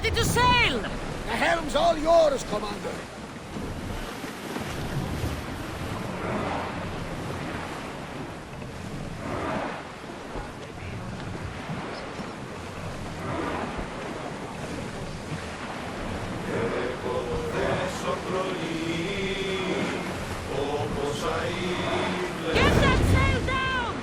Ready to sail! The helm's all yours, Commander. Get that sail down!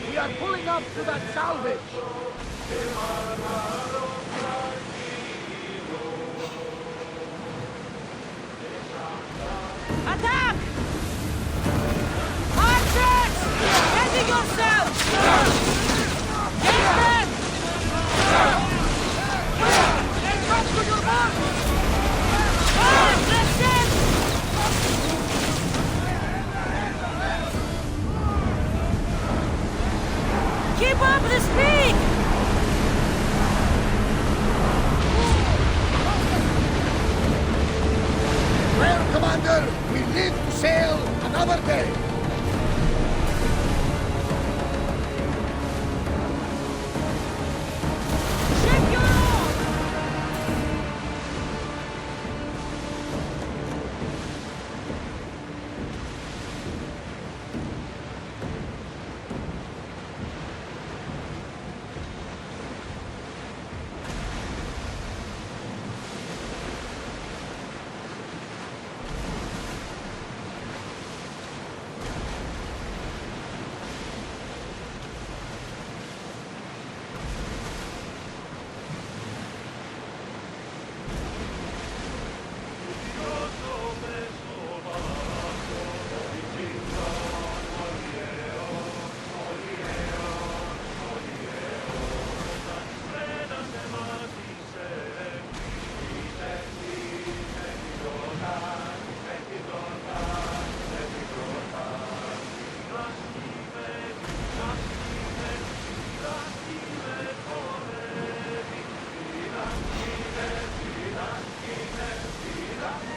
We are pulling up to that salvage. Attack! Archers! Ready yourselves! Get them! Come to your mark! Fire! Listen! Keep up the speed! Well, Commander, we live to sail another day. Shake your oars!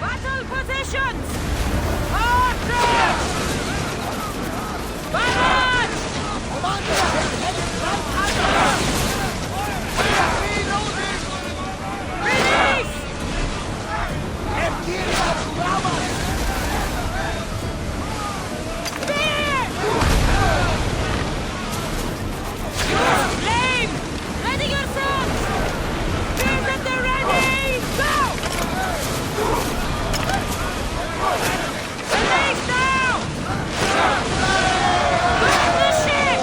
Battle positions! Archers! Barrage! Commander, heading right at us! Release! Empty up, bravas! Spear! Flame! Ready yourselves! Spears at the ready! Go! Release now! Back the ship!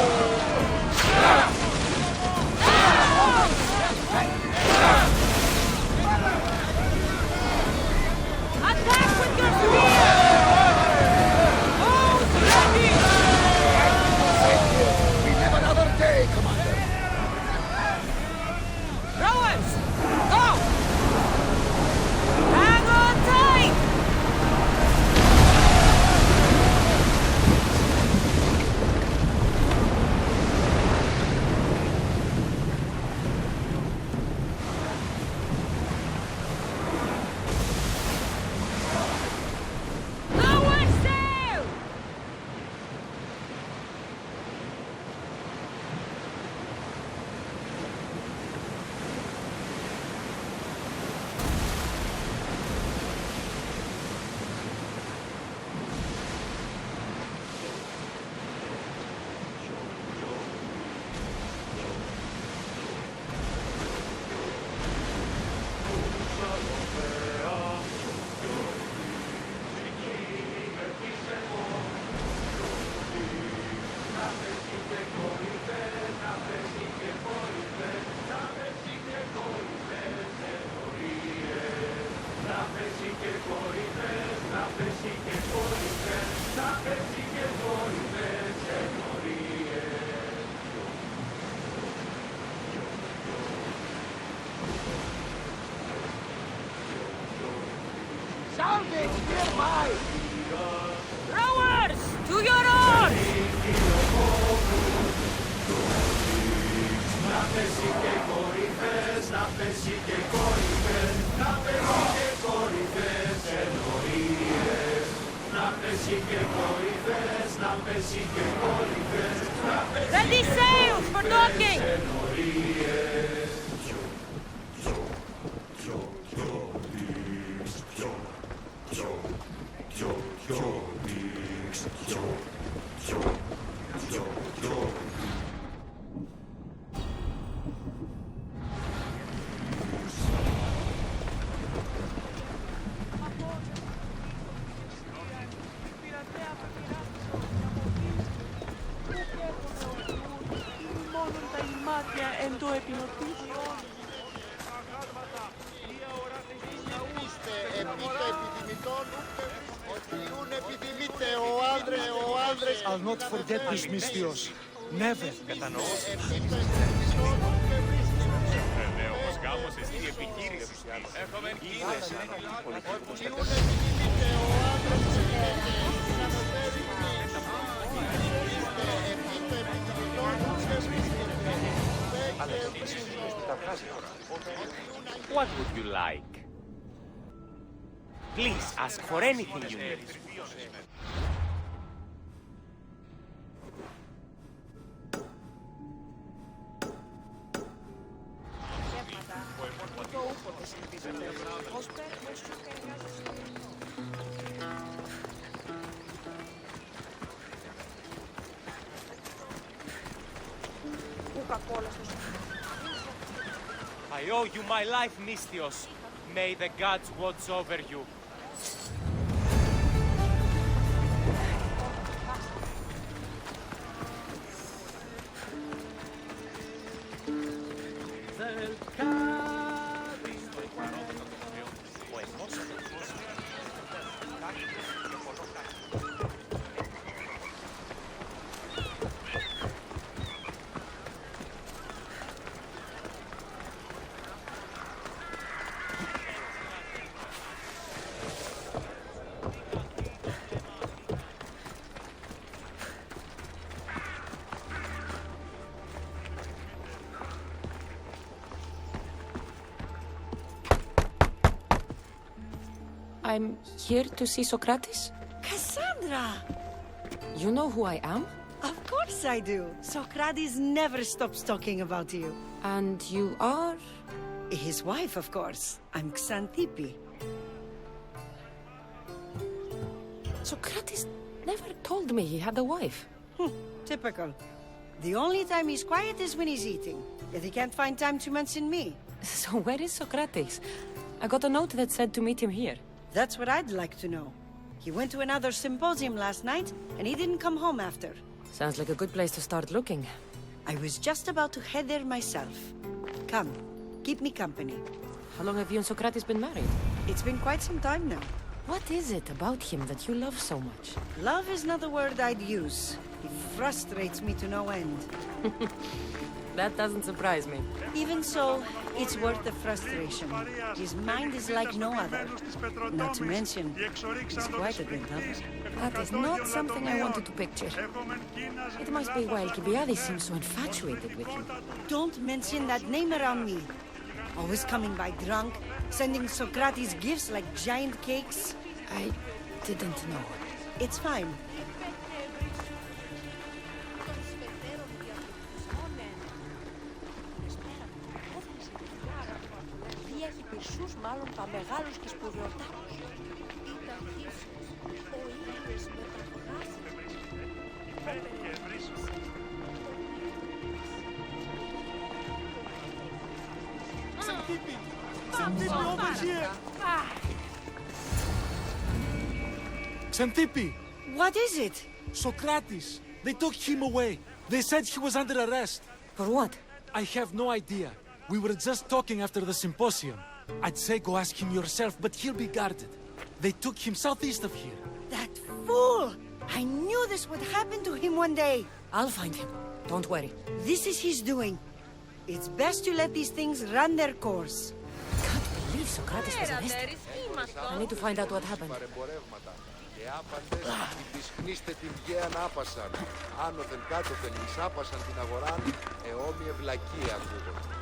Attack with your spear! Hold ready! We live another day, Commander. Rowers! Go! Hang on tight! Lower sail! Rowers, to your oars! Ready sails for docking! I'll not forget this, Mystios. Never. What would you like? Please ask for anything you need. I owe you my life, Mystios. May the gods watch over you. I'm here to see Socrates. Cassandra! You know who I am? Of course I do. Socrates never stops talking about you. And you are? His wife, of course. I'm Xanthippe. Socrates never told me he had a wife. Typical. The only time he's quiet is when he's eating. Yet he can't find time to mention me. So where is Socrates? I got a note that said to meet him here. That's what I'd like to know. He went to another symposium last night, and he didn't come home after. Sounds like a good place to start looking. I was just about to head there myself. Come, keep me company. How long have you and Socrates been married? It's been quite some time now. What is it about him that you love so much? Love is not the word I'd use. He frustrates me to no end. That doesn't surprise me. Even so, it's worth the frustration. His mind is like no other. Not to mention, he's quite a good lover. That is not something I wanted to picture. It must be why Alcibiades seems so infatuated with you. Don't mention that name around me. Always coming by drunk, sending Socrates gifts like giant cakes. I didn't know. It's fine. Xanthippe! What is it? Socrates! They took him away. They said he was under arrest. For what? I have no idea. We were just talking after the symposium. I'd say go ask him yourself, but he'll be guarded. They took him southeast of here. That fool! I knew this would happen to him one day. I'll find him. Don't worry. This is his doing. It's best to let these things run their course. I can't believe Socrates was arrested. I need to find out what happened. Παρεμπορεύματα. Και άπαντες τις χνίστε την γέαν άπασαν. Άνωθεν κάτωθεν εις άπασαν την αγοράν, εόμοιε βλακία ακούγονται.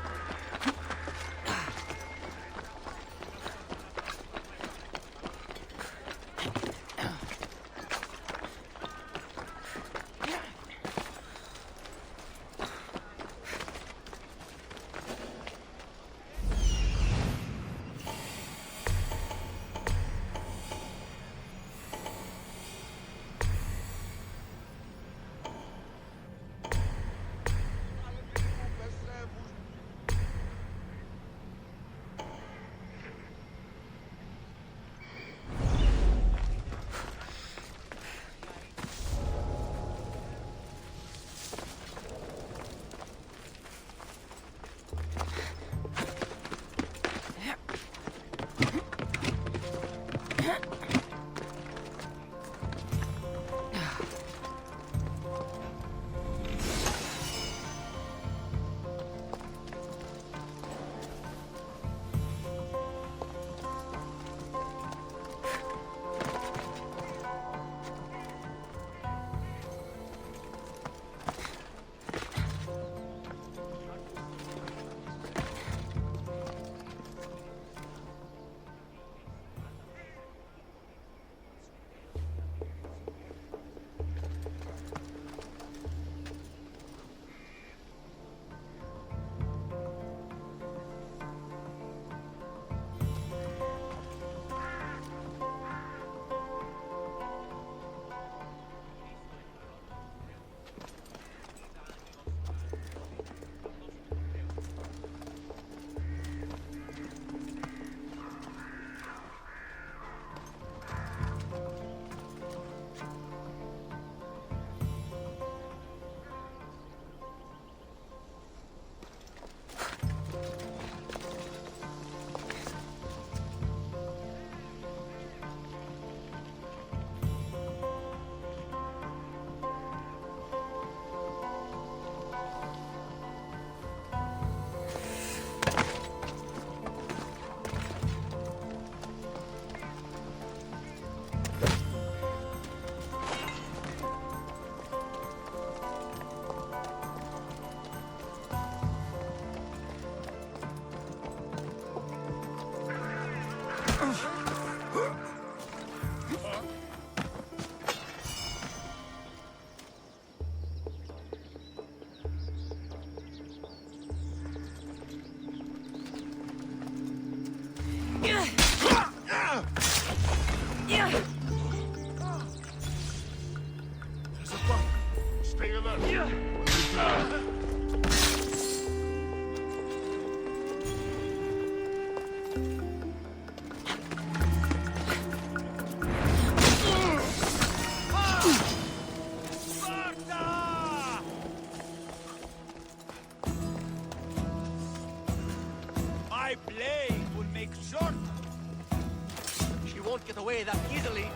Get away that easily.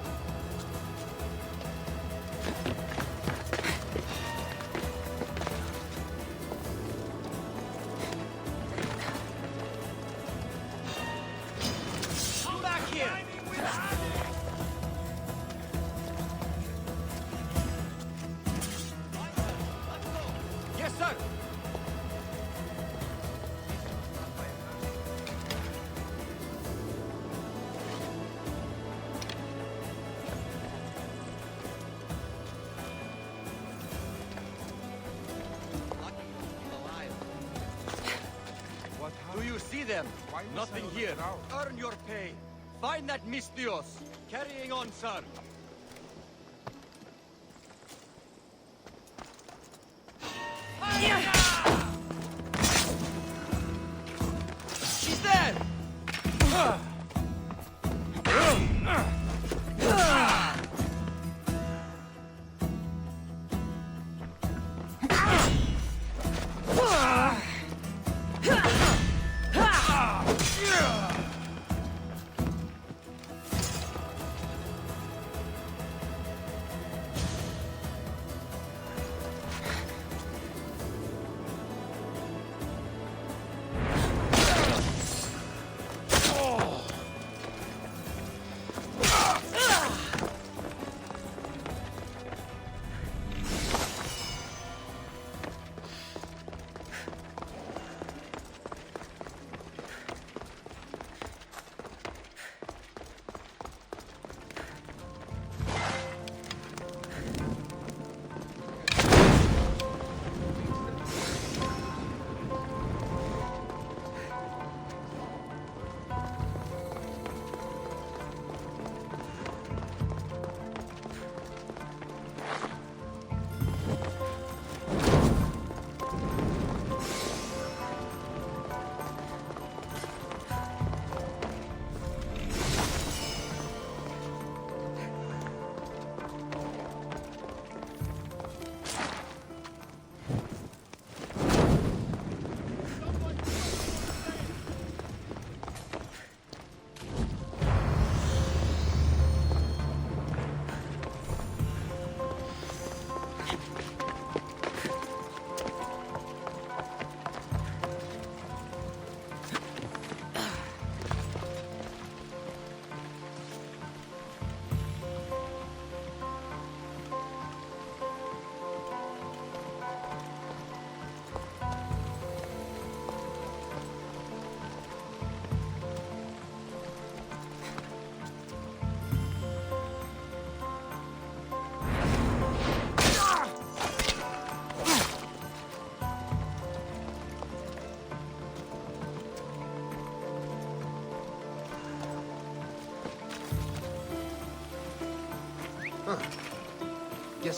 Come back here. Yes, sir. Do you see them? Nothing here. Earn your pay. Find that Mistios. Carrying on, sir. She's there!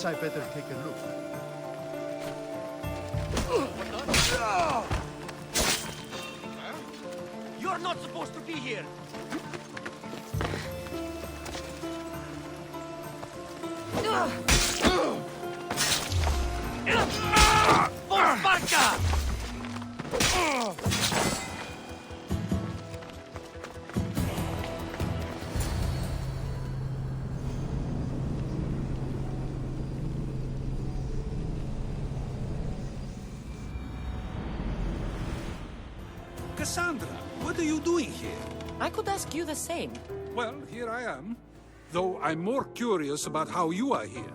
Guess I better take a look. You're not supposed to be here! For Sparta! Cassandra, what are you doing here? I could ask you the same. Well, here I am. Though I'm more curious about how you are here.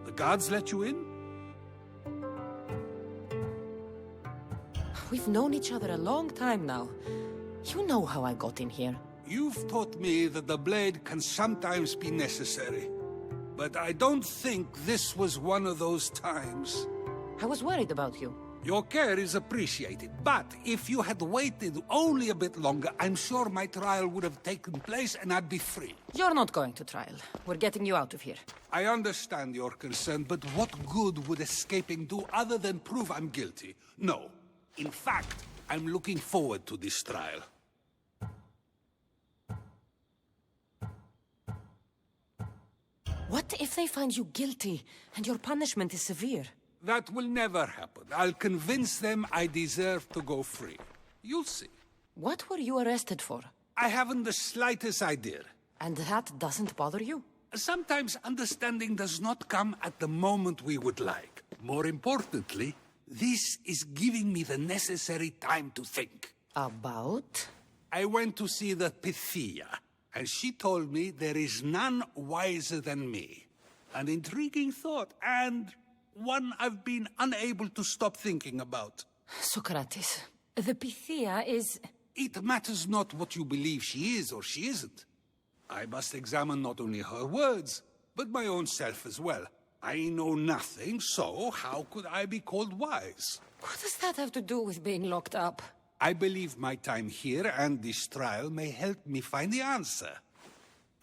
The guards let you in? We've known each other a long time now. You know how I got in here. You've taught me that the blade can sometimes be necessary. But I don't think this was one of those times. I was worried about you. Your care is appreciated, but if you had waited only a bit longer, I'm sure my trial would have taken place and I'd be free. You're not going to trial. We're getting you out of here. I understand your concern, but what good would escaping do other than prove I'm guilty? No. In fact, I'm looking forward to this trial. What if they find you guilty and your punishment is severe? That will never happen. I'll convince them I deserve to go free. You'll see. What were you arrested for? I haven't the slightest idea. And that doesn't bother you? Sometimes understanding does not come at the moment we would like. More importantly, this is giving me the necessary time to think. About? I went to see the Pythia, and she told me there is none wiser than me. An intriguing thought, and one I've been unable to stop thinking about. Socrates, the Pythia is... It matters not what you believe she is or she isn't. I must examine not only her words, but my own self as well. I know nothing, so how could I be called wise? What does that have to do with being locked up? I believe my time here and this trial may help me find the answer.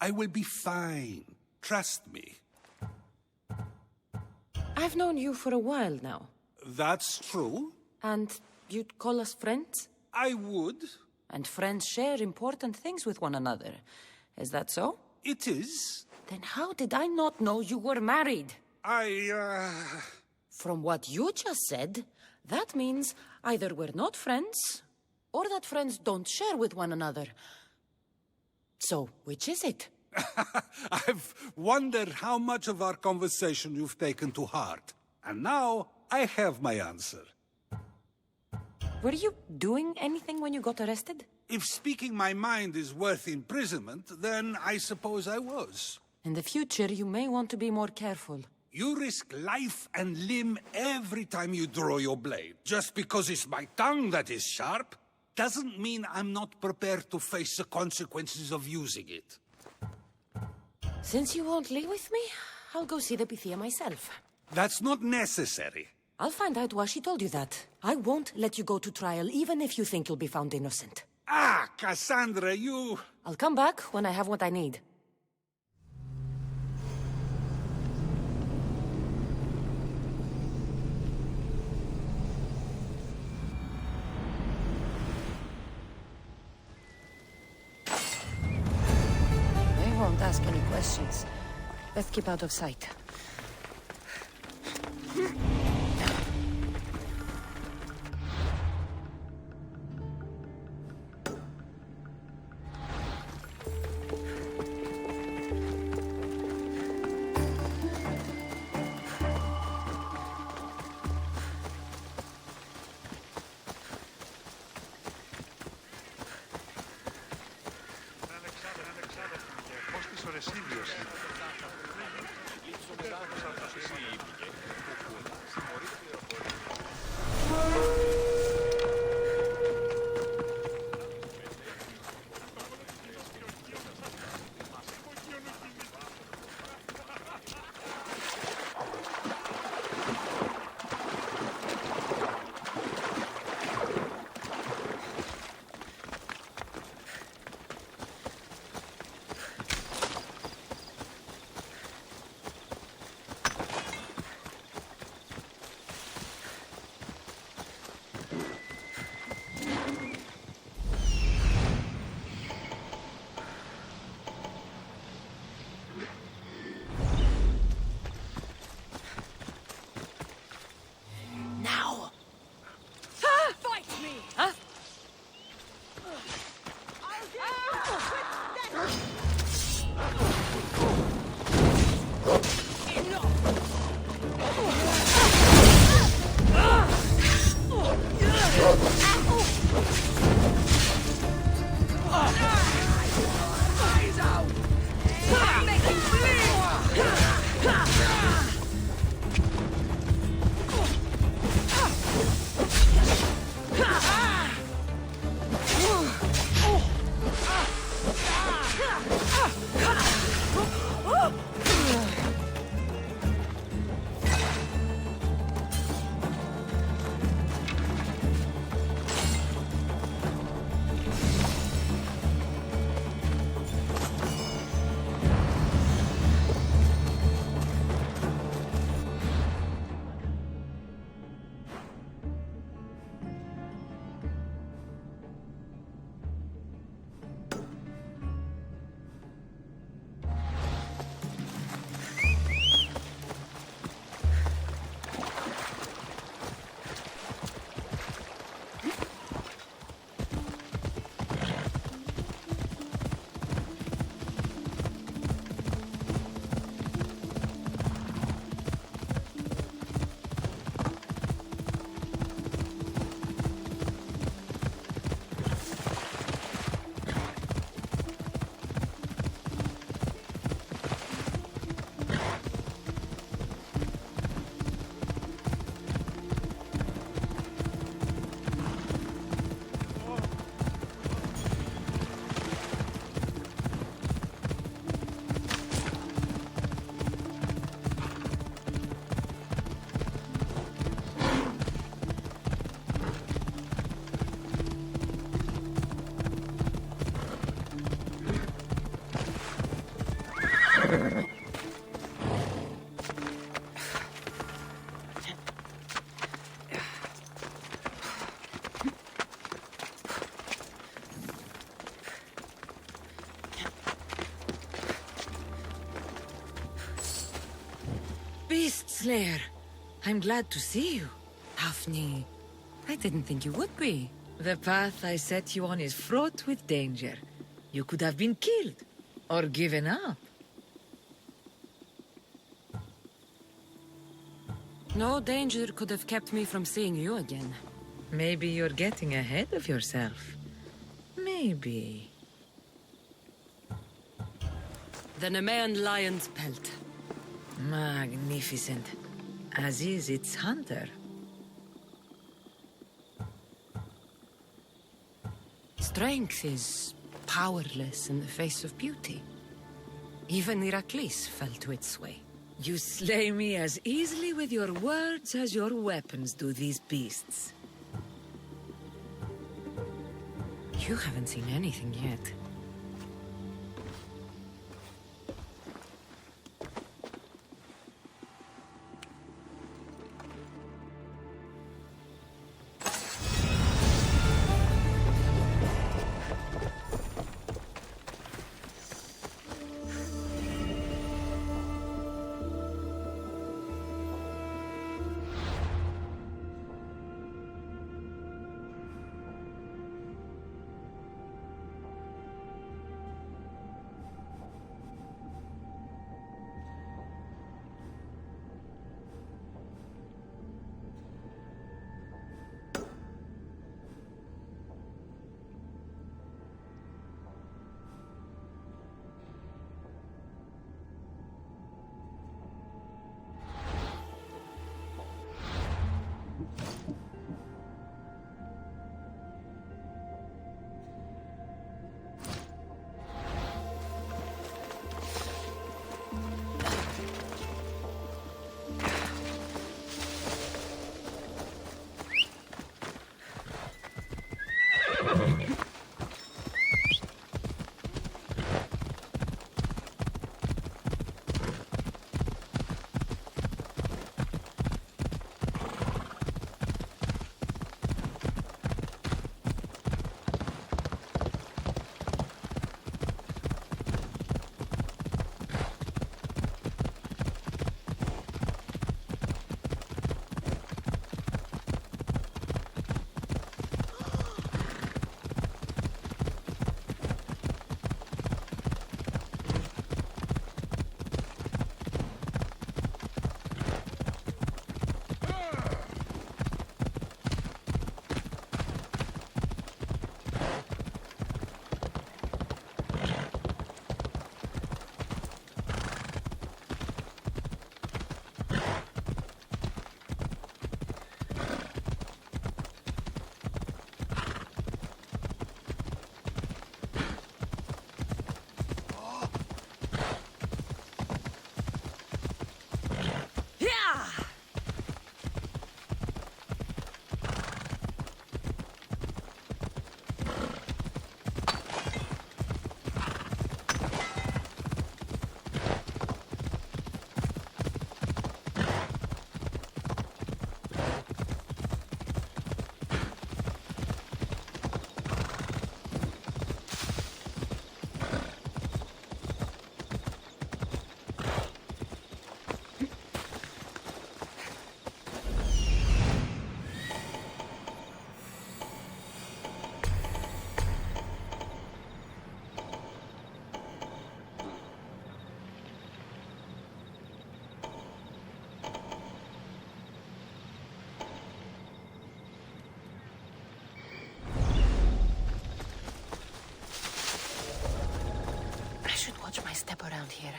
I will be fine. Trust me. I've known you for a while now. That's true. And you'd call us friends? I would. And friends share important things with one another. Is that so? It is. Then how did I not know you were married? From what you just said, that means either we're not friends, or that friends don't share with one another. So, which is it? I've wondered how much of our conversation you've taken to heart. And now, I have my answer. Were you doing anything when you got arrested? If speaking my mind is worth imprisonment, then I suppose I was. In the future, you may want to be more careful. You risk life and limb every time you draw your blade. Just because it's my tongue that is sharp, doesn't mean I'm not prepared to face the consequences of using it. Since you won't leave with me, I'll go see the Pythia myself. That's not necessary. I'll find out why she told you that. I won't let you go to trial, even if you think you'll be found innocent. Ah, Cassandra, you... I'll come back when I have what I need. They won't ask any questions. Let's keep out of sight. Slayer, I'm glad to see you. Daphne, I didn't think you would be. The path I set you on is fraught with danger. You could have been killed, or given up. No danger could have kept me from seeing you again. Maybe you're getting ahead of yourself. Maybe. The Nemean lion's pelt. Magnificent. As is its hunter. Strength is powerless in the face of beauty. Even Heracles fell to its sway. You slay me as easily with your words as your weapons do these beasts. You haven't seen anything yet. Watch my step around here.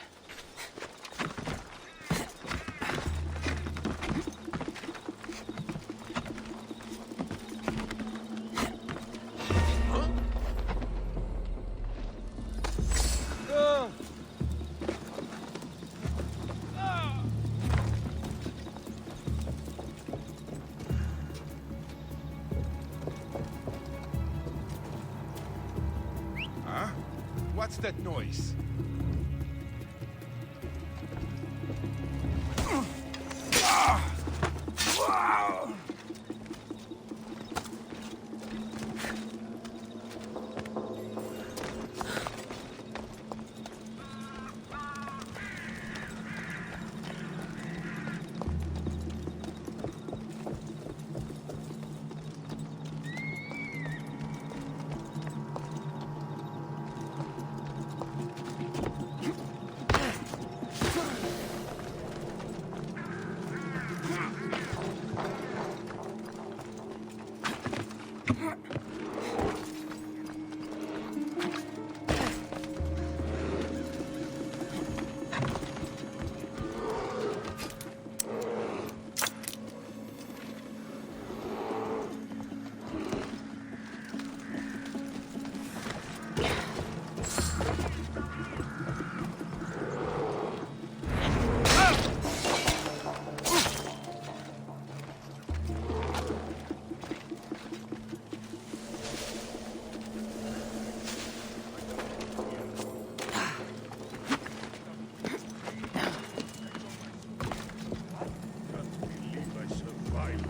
Huh? What's that noise?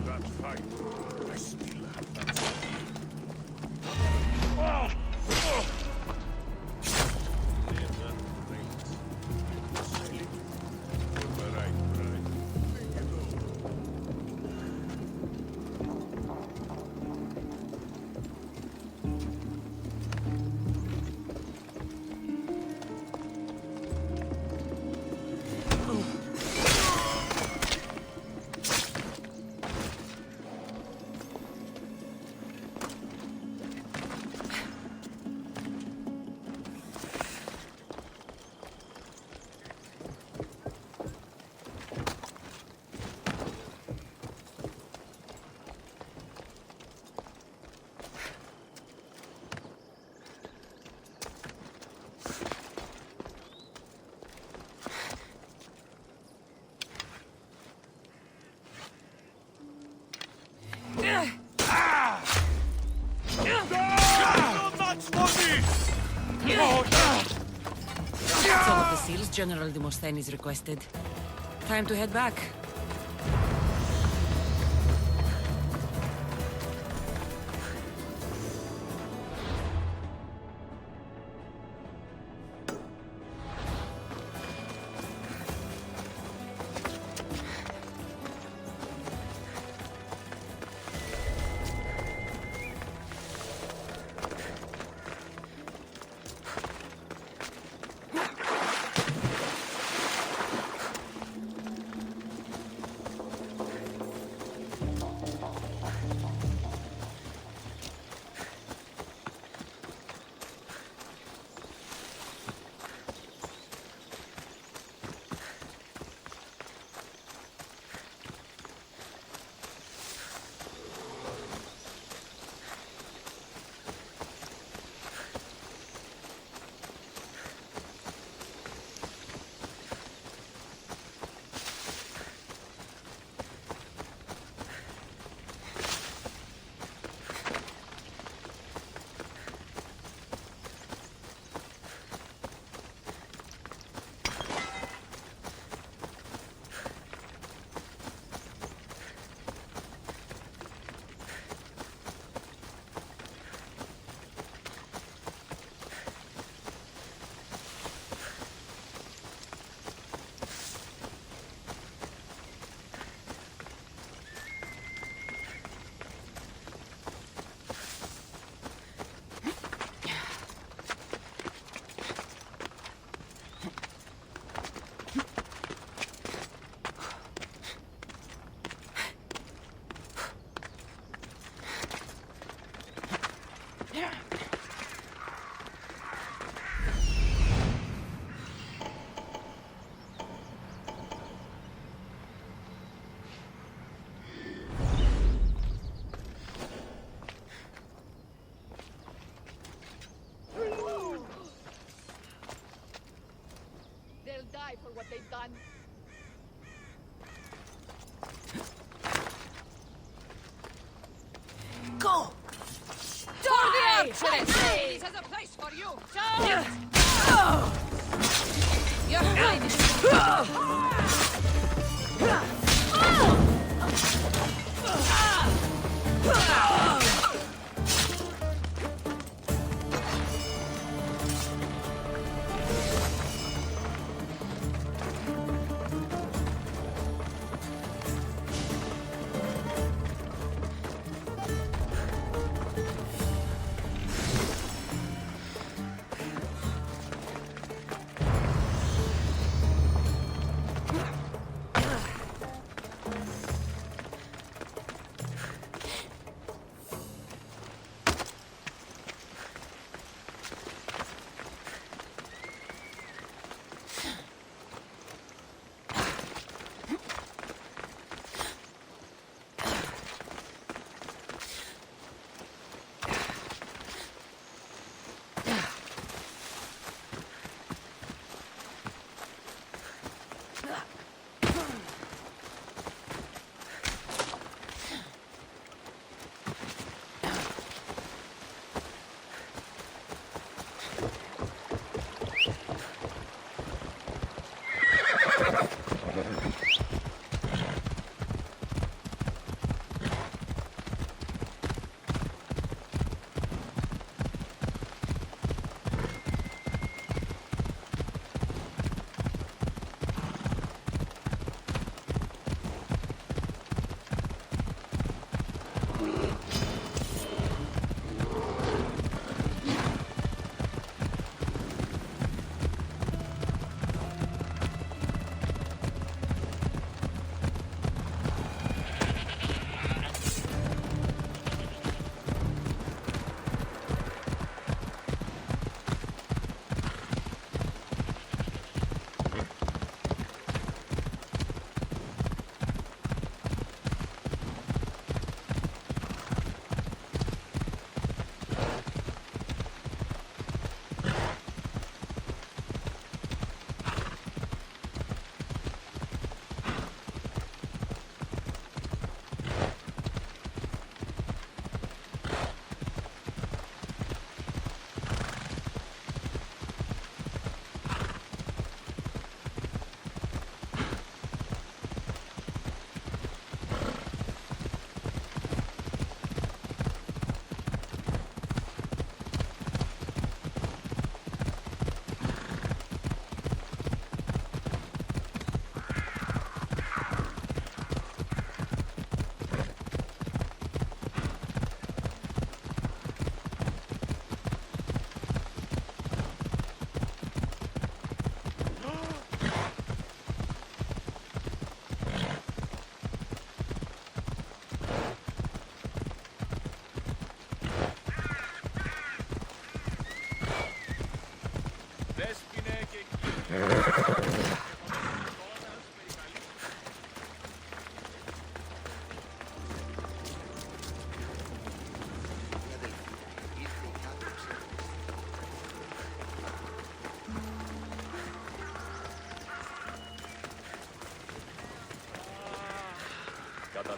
that fight, I still have that never breaks. Sailing for the right price. Think it over. That's all of the seals General Demosthenes requested. Time to head back. They'll die for what they've done. Go! Die! Hades has a place for you! Your Highness!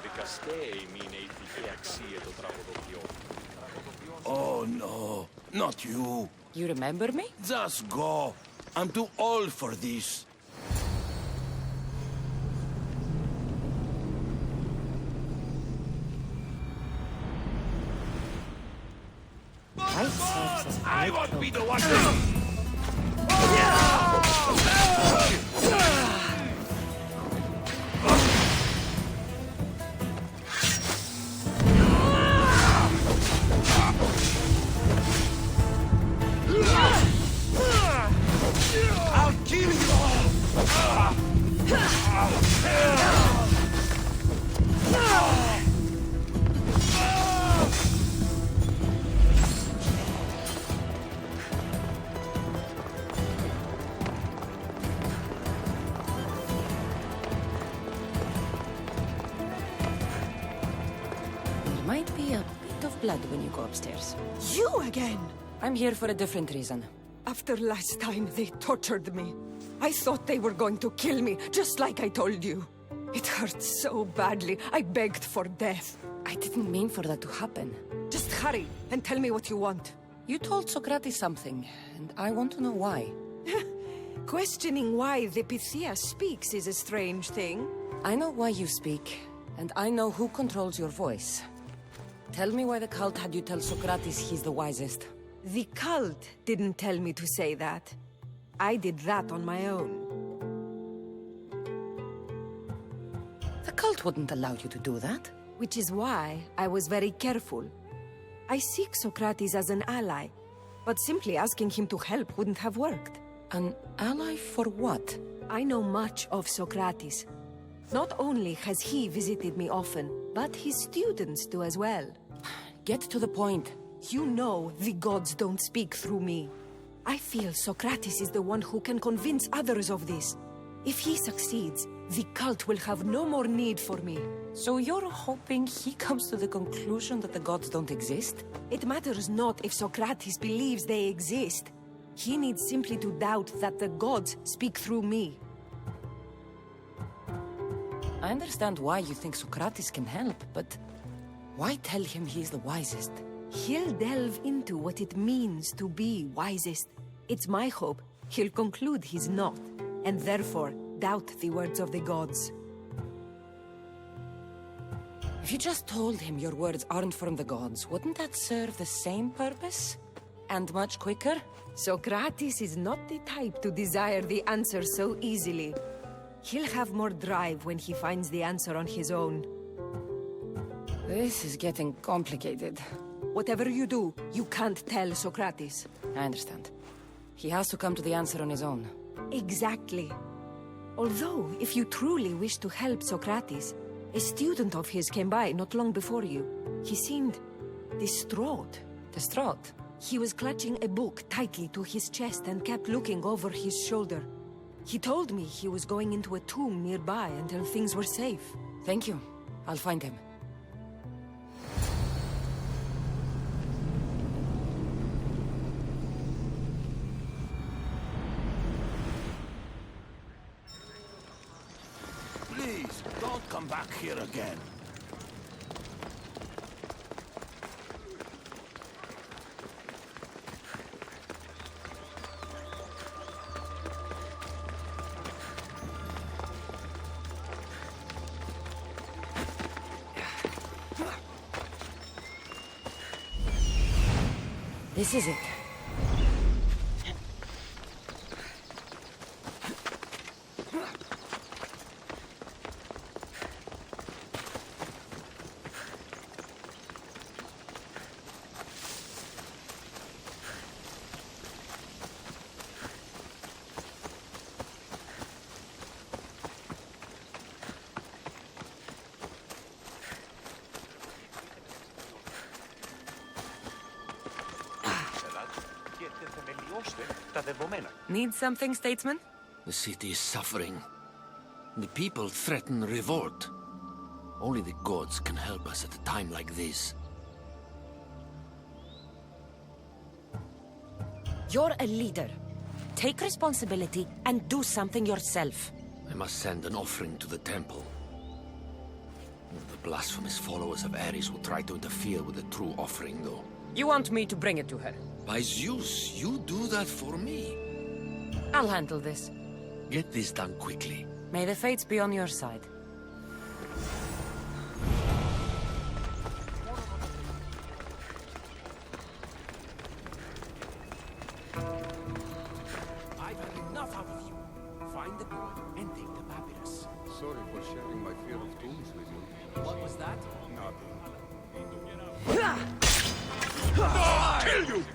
καταδικαστέοι είναι η ηθική αξία των τραγουδοποιών. Oh no, not you. You remember me? Just go. I'm too old for this. I won't be the one. I'll kill you all. There might be a bit of blood when you go upstairs. You again! I'm here for a different reason. After last time, they tortured me. I thought they were going to kill me, just like I told you. It hurt so badly, I begged for death. I didn't mean for that to happen. Just hurry, and tell me what you want. You told Socrates something, and I want to know why. Questioning why the Pythia speaks is a strange thing. I know why you speak, and I know who controls your voice. Tell me why the cult had you tell Socrates he's the wisest. The cult didn't tell me to say that. I did that on my own. The cult wouldn't allow you to do that. Which is why I was very careful. I seek Socrates as an ally, but simply asking him to help wouldn't have worked. An ally for what? I know much of Socrates. Not only has he visited me often, but his students do as well. Get to the point. You know the gods don't speak through me. I feel Socrates is the one who can convince others of this. If he succeeds, the cult will have no more need for me. So you're hoping he comes to the conclusion that the gods don't exist? It matters not if Socrates believes they exist. He needs simply to doubt that the gods speak through me. I understand why you think Socrates can help, but why tell him he's the wisest? He'll delve into what it means to be wisest. It's my hope he'll conclude he's not, and therefore doubt the words of the gods. If you just told him your words aren't from the gods, wouldn't that serve the same purpose? And much quicker? Socrates is not the type to desire the answer so easily. He'll have more drive when he finds the answer on his own. This is getting complicated. Whatever you do, you can't tell Socrates. I understand. He has to come to the answer on his own. Exactly. Although, if you truly wish to help Socrates, a student of his came by not long before you. He seemed distraught. Distraught? He was clutching a book tightly to his chest and kept looking over his shoulder. He told me he was going into a tomb nearby until things were safe. Thank you. I'll find him. Please, don't come back here again. This is it. Need something, statesman? The city is suffering. The people threaten revolt. Only the gods can help us at a time like this. You're a leader. Take responsibility and do something yourself. I must send an offering to the temple. The blasphemous followers of Ares will try to interfere with the true offering, though. You want me to bring it to her? By Zeus, you do that for me. I'll handle this. Get this done quickly. May the fates be on your side. I've had enough out of you. Find the boy and take the papyrus. Sorry for sharing my fear of tombs with you. What was that? Nothing. Kill you!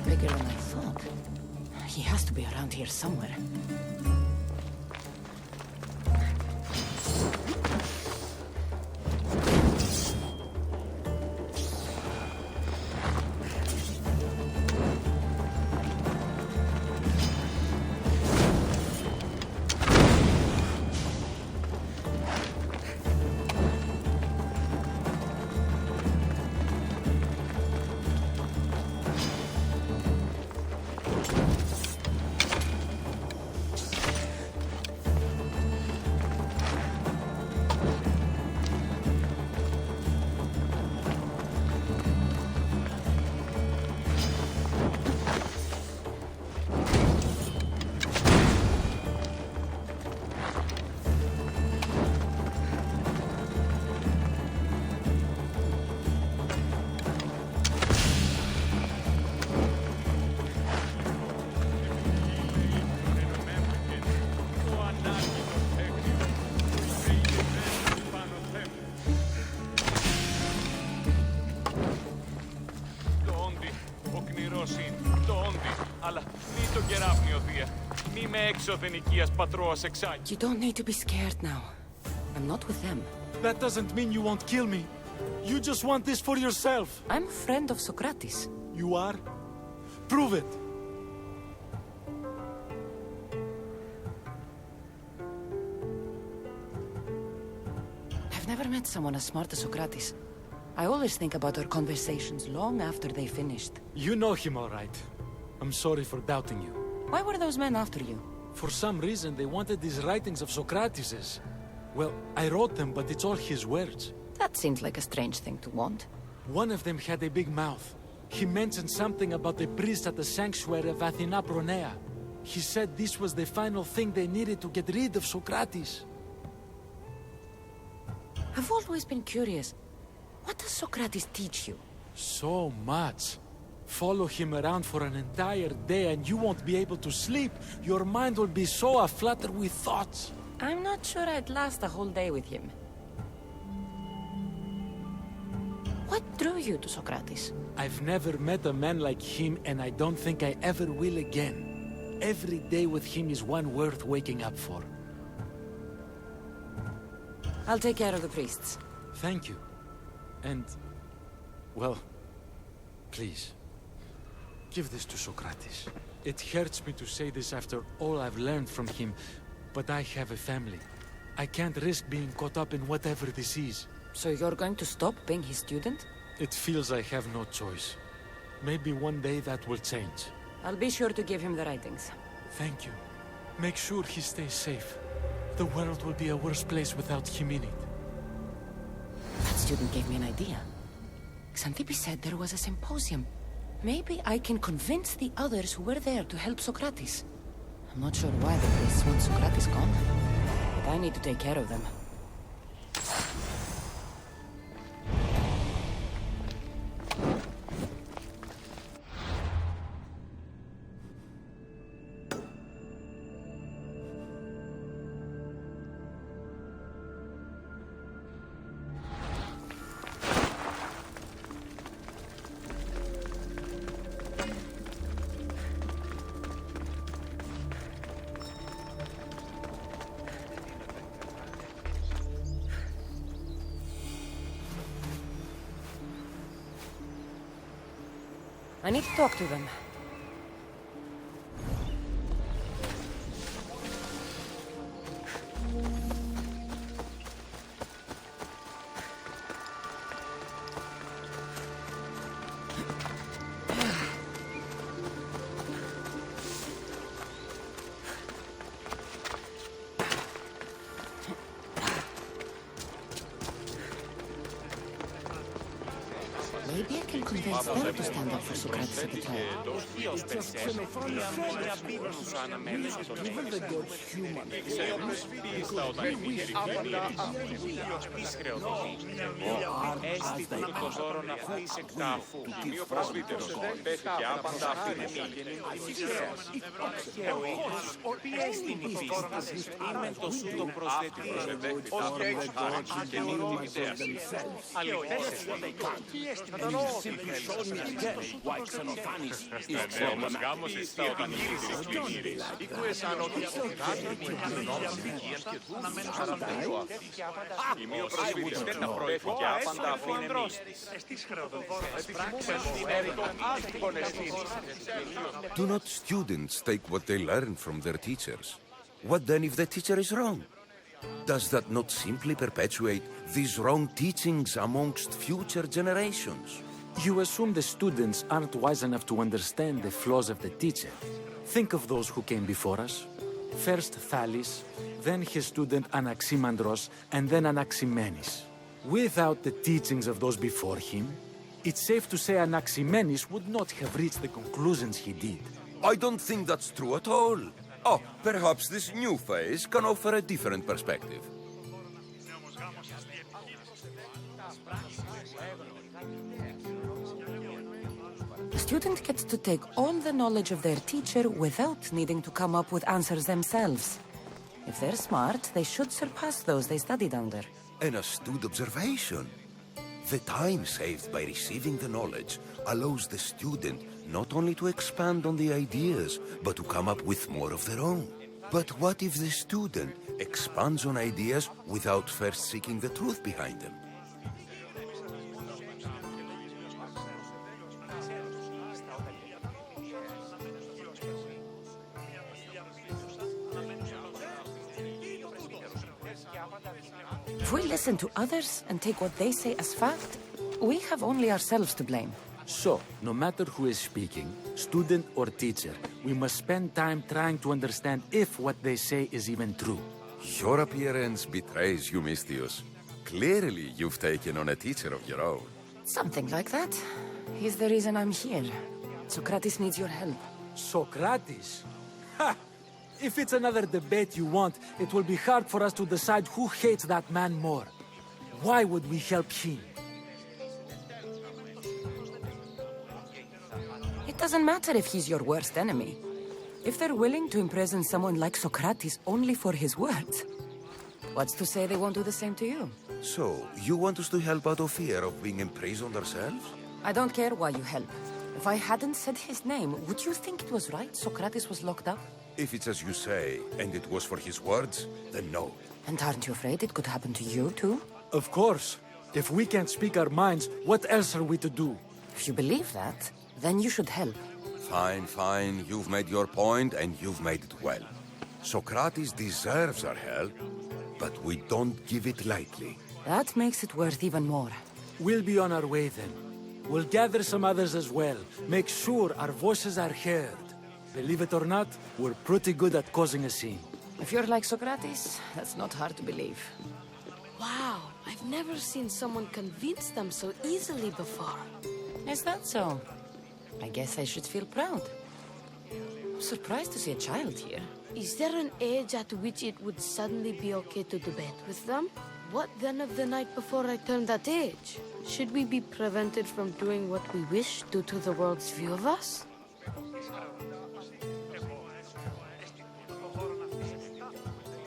Bigger than I thought. He has to be around here somewhere. You don't need to be scared now. I'm not with them. That doesn't mean you won't kill me. You just want this for yourself. I'm a friend of Socrates. You are? Prove it. I've never met someone as smart as Socrates. I always think about our conversations long after they finished. You know him all right. I'm sorry for doubting you. Why were those men after you? For some reason, they wanted these writings of Socrates's. Well, I wrote them, but it's all his words. That seems like a strange thing to want. One of them had a big mouth. He mentioned something about the priest at the sanctuary of Athena Pronea. He said this was the final thing they needed to get rid of Socrates. I've always been curious. What does Socrates teach you? So much. Follow him around for an entire day and you won't be able to sleep. Your mind will be so aflutter with thoughts. I'm not sure I'd last a whole day with him. What drew you to Socrates? I've never met a man like him and I don't think I ever will again. Every day with him is one worth waking up for. I'll take care of the priests. Thank you. And, well, please. Give this to Socrates. It hurts me to say this after all I've learned from him, but I have a family. I can't risk being caught up in whatever this is. So you're going to stop being his student? It feels I have no choice. Maybe one day that will change. I'll be sure to give him the writings. Thank you. Make sure he stays safe. The world will be a worse place without him in it. That student gave me an idea. Xanthippe said there was a symposium. Maybe I can convince the others who were there to help Socrates. I'm not sure why the priests want Socrates gone, but I need to take care of them. I need to talk to them. Maybe I can convince them to stand up for Socrates at the time. Όμως γάμος εστί όταν η λύση πλημμύρης. Η μία προσφύτης δεν τα προέφηκε άπαντα αφήνε Do not students take what they learn from their teachers? What then if the teacher is wrong? Does that not simply perpetuate these wrong teachings amongst future generations? You assume the students aren't wise enough to understand the flaws of the teacher. Think of those who came before us. First Thales, then his student Anaximandros, and then Anaximenes. Without the teachings of those before him, it's safe to say Anaximenes would not have reached the conclusions he did. I don't think that's true at all. Oh, perhaps this new phase can offer a different perspective. The student gets to take all the knowledge of their teacher without needing to come up with answers themselves. If they're smart, they should surpass those they studied under. An astute observation. The time saved by receiving the knowledge allows the student not only to expand on the ideas, but to come up with more of their own. But what if the student expands on ideas without first seeking the truth behind them? If we listen to others and take what they say as fact, we have only ourselves to blame. So, no matter who is speaking, student or teacher, we must spend time trying to understand if what they say is even true. Your appearance betrays you, Mystios. Clearly, you've taken on a teacher of your own. Something like that. He's the reason I'm here. Socrates needs your help. Socrates? Ha! If it's another debate you want, it will be hard for us to decide who hates that man more. Why would we help him? It doesn't matter if he's your worst enemy. If they're willing to imprison someone like Socrates only for his words, what's to say they won't do the same to you? So, you want us to help out of fear of being imprisoned ourselves? I don't care why you help. If I hadn't said his name, would you think it was right Socrates was locked up? If it's as you say, and it was for his words, then no. And aren't you afraid it could happen to you, too? Of course. If we can't speak our minds, what else are we to do? If you believe that, then you should help. Fine, fine. You've made your point, and you've made it well. Socrates deserves our help, but we don't give it lightly. That makes it worth even more. We'll be on our way then. We'll gather some others as well. Make sure our voices are heard. Believe it or not, we're pretty good at causing a scene. If you're like Socrates, that's not hard to believe. Wow, I've never seen someone convince them so easily before. Is that so? I guess I should feel proud. I'm surprised to see a child here. Is there an age at which it would suddenly be okay to debate with them? What then of the night before I turned that age? Should we be prevented from doing what we wish due to the world's view of us?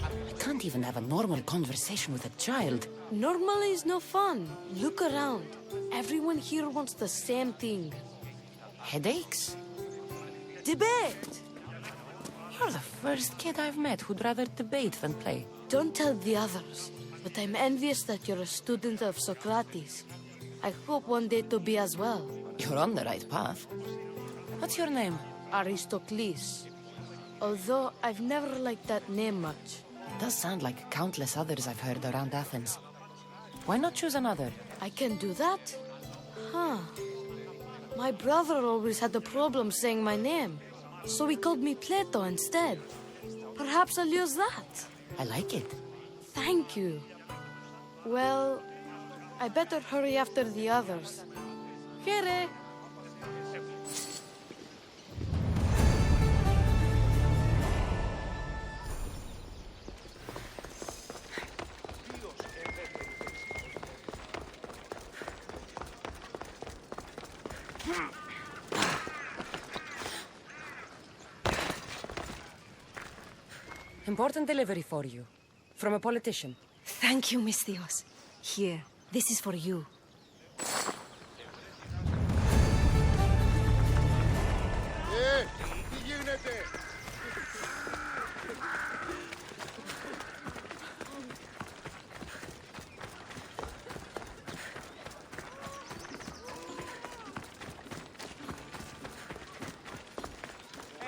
I can't even have a normal conversation with a child. Normal is no fun. Look around. Everyone here wants the same thing. Headaches? Debate! You're the first kid I've met who'd rather debate than play. Don't tell the others, but I'm envious that you're a student of Socrates. I hope one day to be as well. You're on the right path. What's your name? Aristocles. Although I've never liked that name much. It does sound like countless others I've heard around Athens. Why not choose another? I can do that? Huh. My brother always had a problem saying my name, so he called me Plato instead. Perhaps I'll use that. I like it. Thank you. Well, I better hurry after the others. Here. Important delivery for you. From a politician. Thank you, Misthios. Here, this is for you. Τι γίνεται?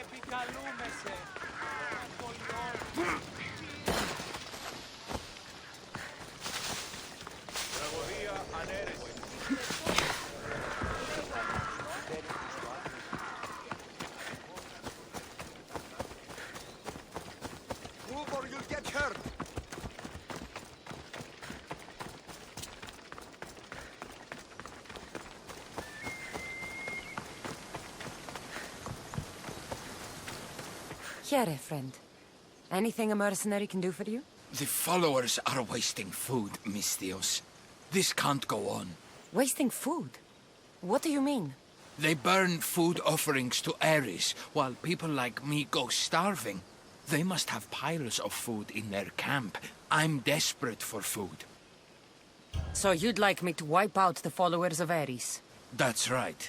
Επικαλούμεσαι. Τραγωδία ανέρεση. Move or you'll get hurt. Here, friend. Anything a mercenary can do for you? The followers are wasting food, Misthios. This can't go on. Wasting food? What do you mean? They burn food offerings to Ares, while people like me go starving. They must have piles of food in their camp. I'm desperate for food. So you'd like me to wipe out the followers of Ares? That's right.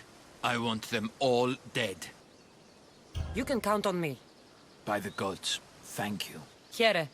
I want them all dead. You can count on me. By the gods, thank you. Here.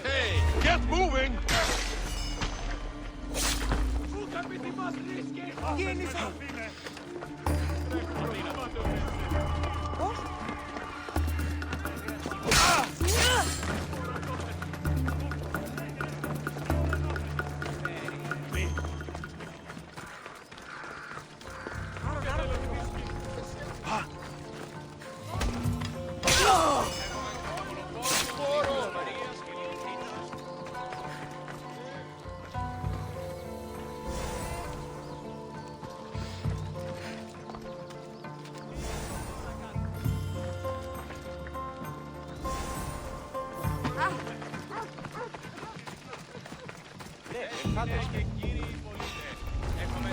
Hey, get moving! Εξάτες και κύριοι πολίτες, έχουμε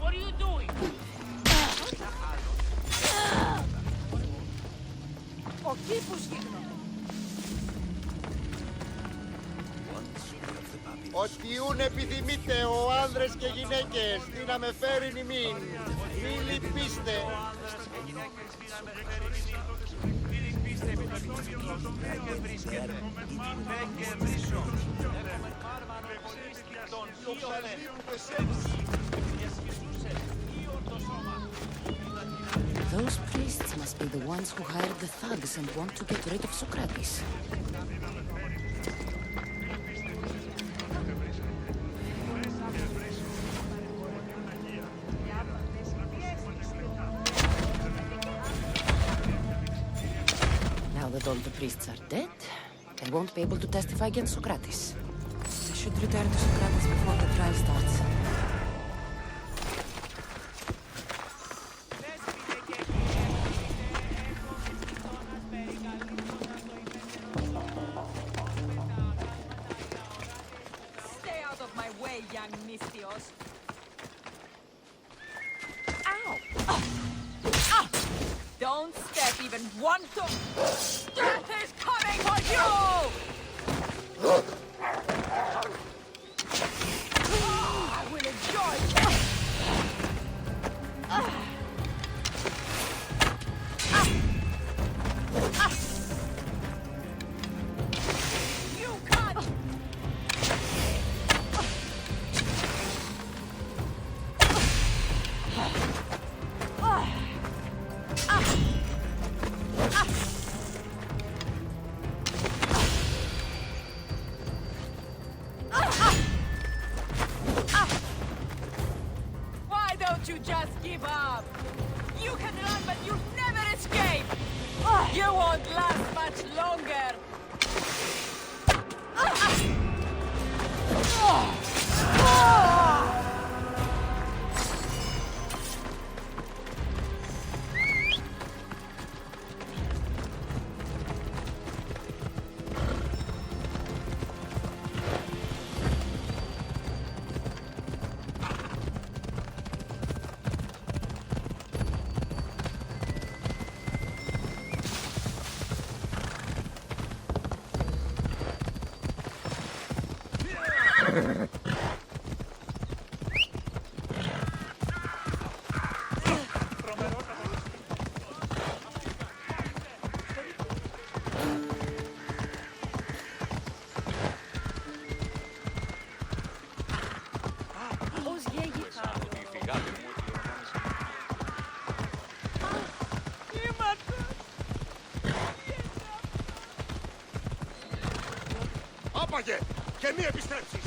What are you doing? Ο κήπος γύρω. Οτιούν επιθυμείτε ο άνδρες και γυναίκες, τι να με φέρει ημίν. Μη λυπήστε. Those priests must be the ones who hired the thugs and want to get rid of Socrates. Now that all the priests are dead, they won't be able to testify against Socrates. I should return to Socrates before the trial starts. Stay out of my way, young Mistios. Ow! Don't step even one toe. Death is coming for you! I will enjoy this. You can't. Why don't you just give up? You can run, but you'll never escape! You won't last much longer! Άπαγε και μη επιστρέψεις.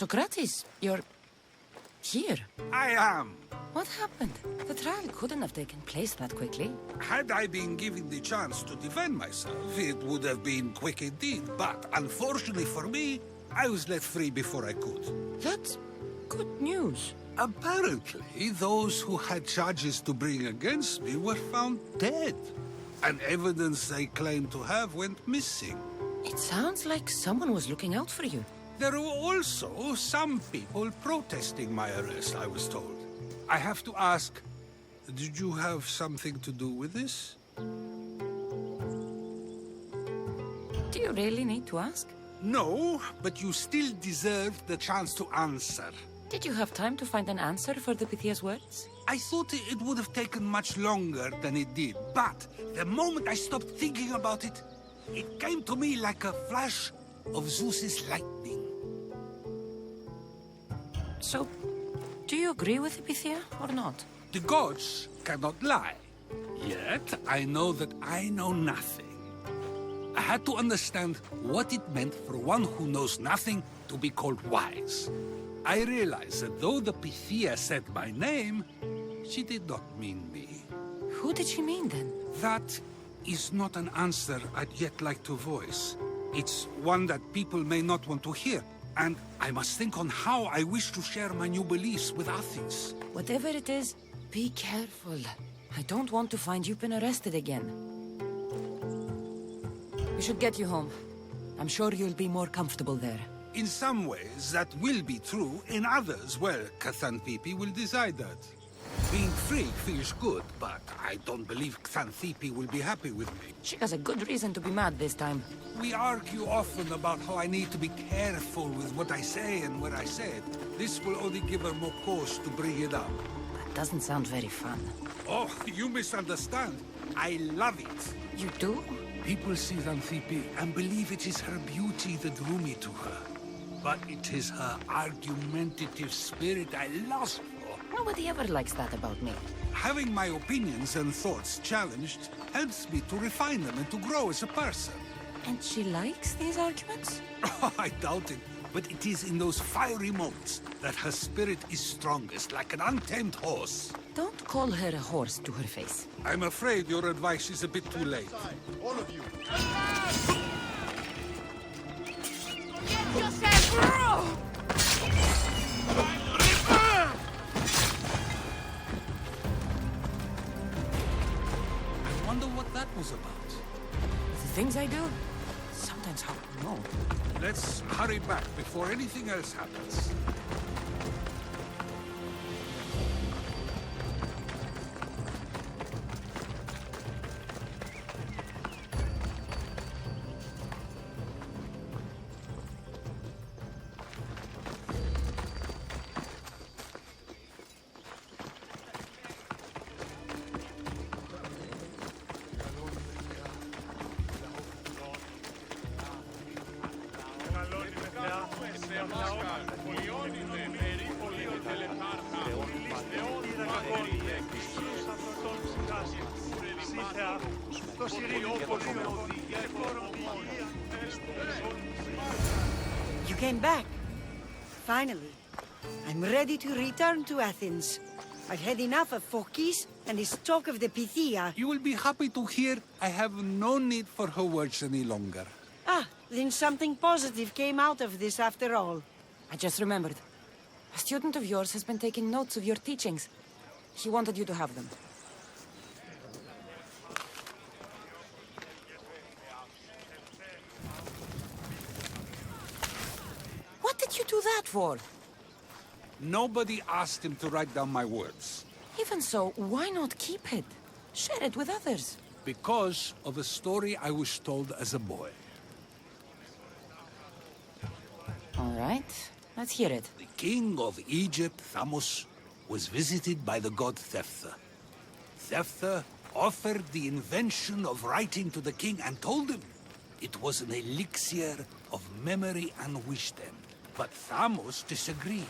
Socrates, you're here. I am. What happened? The trial couldn't have taken place that quickly. Had I been given the chance to defend myself, it would have been quick indeed. But unfortunately for me, I was let free before I could. That's good news. Apparently, those who had charges to bring against me were found dead. And evidence they claimed to have went missing. It sounds like someone was looking out for you. There were also some people protesting my arrest, I was told. I have to ask, did you have something to do with this? Do you really need to ask? No, but you still deserve the chance to answer. Did you have time to find an answer for the Pythia's words? I thought it would have taken much longer than it did, but the moment I stopped thinking about it, it came to me like a flash of Zeus's lightning. So, do you agree with the Pythia or not? The gods cannot lie. Yet, I know that I know nothing. I had to understand what it meant for one who knows nothing to be called wise. I realized that though the Pythia said my name, she did not mean me. Who did she mean then? That is not an answer I'd yet like to voice. It's one that people may not want to hear, and I must think on how I wish to share my new beliefs with Athens. Whatever it is, be careful. I don't want to find you've been arrested again. We should get you home. I'm sure you'll be more comfortable there. In some ways, that will be true. In others, well, Xanthippe will decide that. Being free feels good, but I don't believe Xanthippe will be happy with me. She has a good reason to be mad this time. We argue often about how I need to be careful with what I say and what I said. This will only give her more cause to bring it up. That doesn't sound very fun. Oh, you misunderstand. I love it. You do? People see Xanthippe and believe it is her beauty that drew me to her. But it is her argumentative spirit I lust for. Nobody ever likes that about me. Having my opinions and thoughts challenged helps me to refine them and to grow as a person. And she likes these arguments? Oh, I doubt it. But it is in those fiery moments that her spirit is strongest, like an untamed horse. Don't call her a horse to her face. I'm afraid your advice is a bit too late. All of you. Get yourself! I wonder what that was about. The things I do? Sometimes hard to know. Let's hurry back before anything else happens. You came back. Finally. I'm ready to return to Athens. I've had enough of Phokis and his talk of the Pythia. You will be happy to hear I have no need for her words any longer. Ah, then something positive came out of this after all. I just remembered. A student of yours has been taking notes of your teachings. He wanted you to have them. What did you do that for? Nobody asked him to write down my words. Even so, why not keep it? Share it with others. Because of a story I was told as a boy. All right, let's hear it. The king of Egypt, Thamos, was visited by the god Thephtha. Thephtha offered the invention of writing to the king and told him it was an elixir of memory and wisdom. But Thamos disagreed.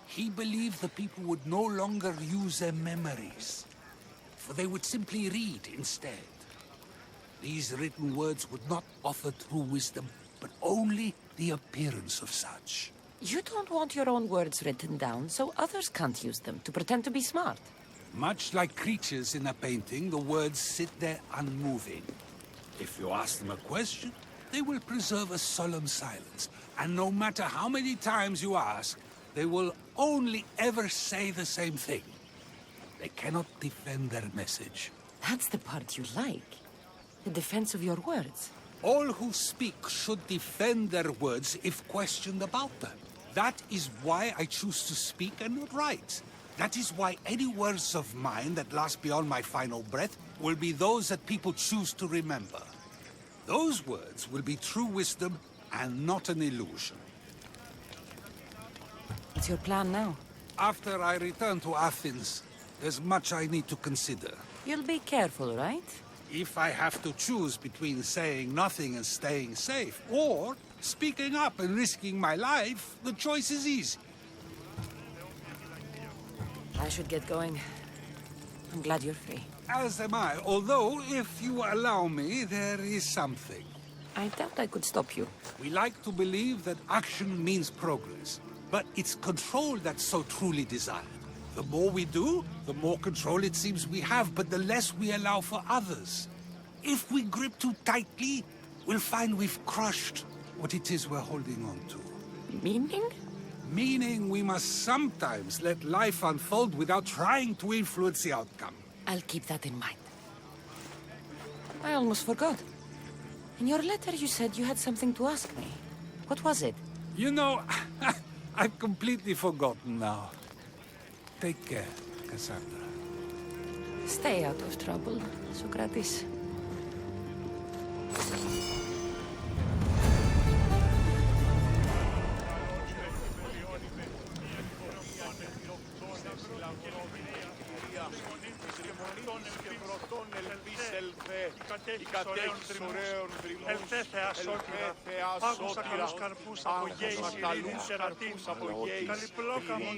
He believed the people would no longer use their memories, for they would simply read instead. These written words would not offer true wisdom, but only the appearance of such. You don't want your own words written down, so others can't use them to pretend to be smart. Much like creatures in a painting, the words sit there unmoving. If you ask them a question, they will preserve a solemn silence. And no matter how many times you ask, they will only ever say the same thing. They cannot defend their message. That's the part you like. The defense of your words. All who speak should defend their words if questioned about them. That is why I choose to speak and not write. That is why any words of mine that last beyond my final breath will be those that people choose to remember. Those words will be true wisdom and not an illusion. What's your plan now? After I return to Athens, there's much I need to consider. You'll be careful, right? If I have to choose between saying nothing and staying safe, or speaking up and risking my life, the choice is easy. I should get going. I'm glad you're free. As am I, although, if you allow me, there is something. I doubt I could stop you. We like to believe that action means progress, but it's control that's so truly desired. The more we do, the more control it seems we have, but the less we allow for others. If we grip too tightly, we'll find we've crushed what it is we're holding on to. Meaning? Meaning we must sometimes let life unfold without trying to influence the outcome. I'll keep that in mind. I almost forgot. In your letter you said you had something to ask me. What was it? You know, I've completely forgotten now. Take care, Cassandra. Stay out of trouble, Socrates. Ελθέ Θεά σώτηρα, πάγουσα καλούς καρπούς από γέης ειρήνης ερατήν, καλυπλόκαμον